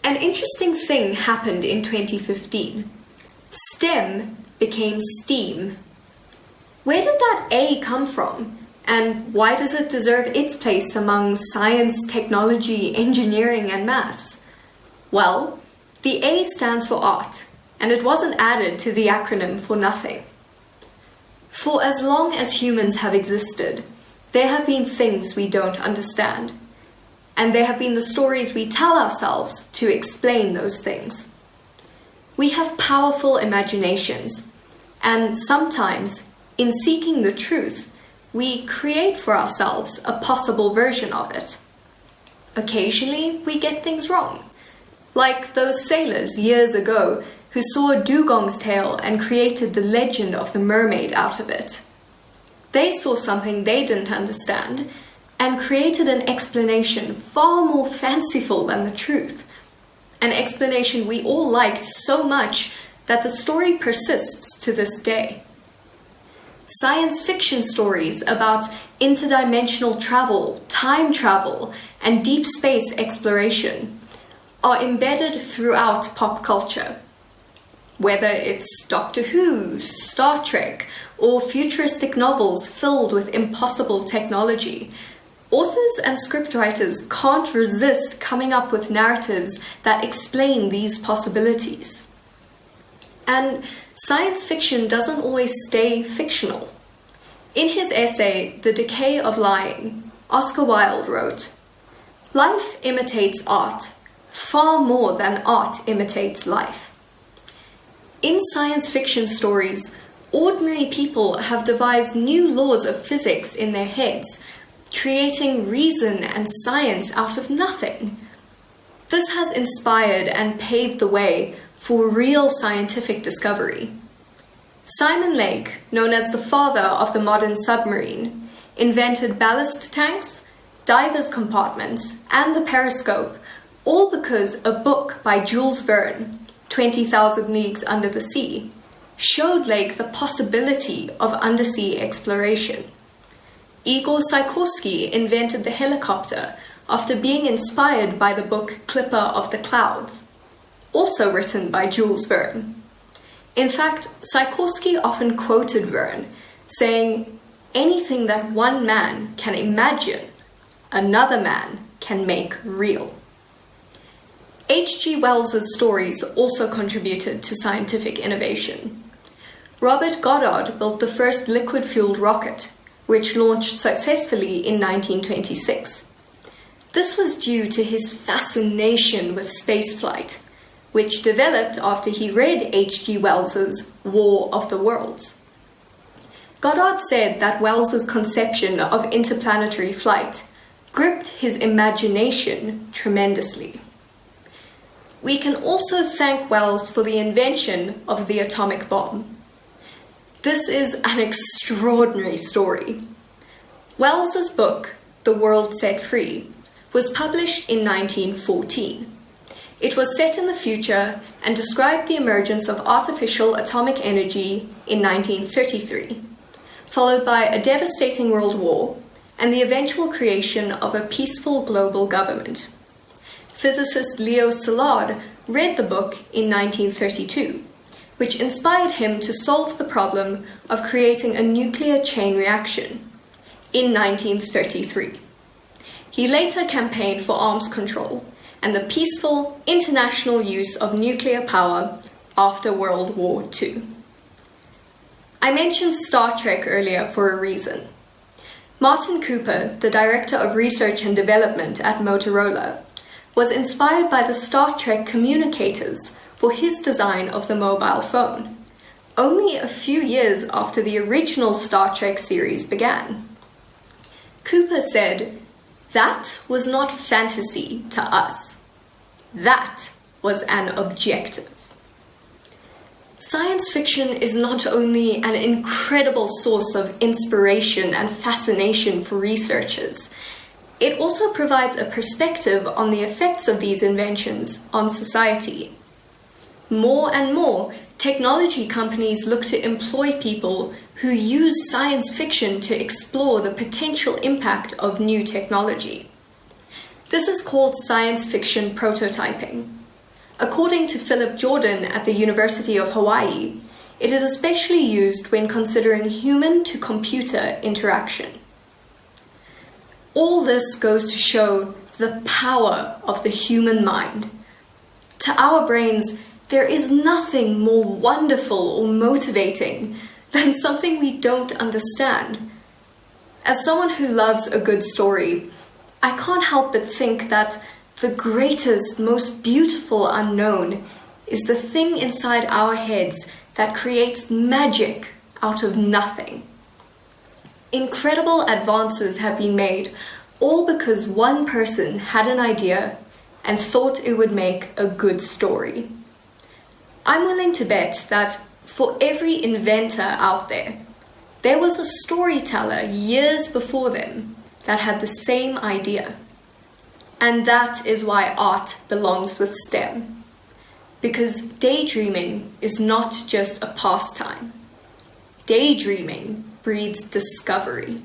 An interesting thing happened in 2015. STEM became STEAM. Where did that A come from? And why does it deserve its place among science, technology, engineering, and maths? Well, the A stands for art, and it wasn't added to the acronym for nothing. For as long as humans have existed, there have been things we don't understand, and there have been the stories we tell ourselves to explain those things. We have powerful imaginations, and sometimes, in seeking the truth, we create for ourselves a possible version of it. Occasionally, we get things wrong, like those sailors years ago who saw a dugong's tail and created the legend of the mermaid out of it. They saw something they didn't understand and created an explanation far more fanciful than the truth, an explanation we all liked so much that the story persists to this day. Science fiction stories about interdimensional travel, time travel, and deep space exploration are embedded throughout pop culture. Whether it's Doctor Who, Star Trek, or futuristic novels filled with impossible technology, authors and scriptwriters can't resist coming up with narratives that explain these possibilities. And science fiction doesn't always stay fictional. In his essay, The Decay of Lying, Oscar Wilde wrote, "Life imitates art, far more than art imitates life." In science fiction stories, ordinary people have devised new laws of physics in their heads, creating reason and science out of nothing. This has inspired and paved the way for real scientific discovery. Simon Lake, known as the father of the modern submarine, invented ballast tanks, divers' compartments, and the periscope, all because a book by Jules Verne, 20,000 Leagues Under the Sea, showed Lake the possibility of undersea exploration. Igor Sikorsky invented the helicopter after being inspired by the book Clipper of the Clouds, also written by Jules Verne. In fact, Sikorsky often quoted Verne, saying, "Anything that one man can imagine, another man can make real." H.G. Wells's stories also contributed to scientific innovation. Robert Goddard built the first liquid-fueled rocket, which launched successfully in 1926. This was due to his fascination with spaceflight, which developed after he read H.G. Wells's War of the Worlds. Goddard said that Wells's conception of interplanetary flight gripped his imagination tremendously. We can also thank Wells for the invention of the atomic bomb. This is an extraordinary story. Wells's book, The World Set Free, was published in 1914. It was set in the future and described the emergence of artificial atomic energy in 1933, followed by a devastating world war and the eventual creation of a peaceful global government. Physicist Leo Szilard read the book in 1932, which inspired him to solve the problem of creating a nuclear chain reaction in 1933. He later campaigned for arms control and the peaceful international use of nuclear power after World War II. I mentioned Star Trek earlier for a reason. Martin Cooper, the Director of Research and Development at Motorola, was inspired by the Star Trek communicators for his design of the mobile phone, only a few years after the original Star Trek series began. Cooper said, "That was not fantasy to us. That was an objective." Science fiction is not only an incredible source of inspiration and fascination for researchers, it also provides a perspective on the effects of these inventions on society. More and more, technology companies look to employ people who use science fiction to explore the potential impact of new technology. This is called science fiction prototyping. According to Philip Jordan at the University of Hawaii, it is especially used when considering human-to-computer interaction. All this goes to show the power of the human mind. To our brains, there is nothing more wonderful or motivating than something we don't understand. As someone who loves a good story, I can't help but think that the greatest, most beautiful unknown is the thing inside our heads that creates magic out of nothing. Incredible advances have been made, all because one person had an idea and thought it would make a good story. I'm willing to bet that for every inventor out there, there was a storyteller years before them that had the same idea. And that is why art belongs with STEM. Because daydreaming is not just a pastime. Daydreaming breeds discovery.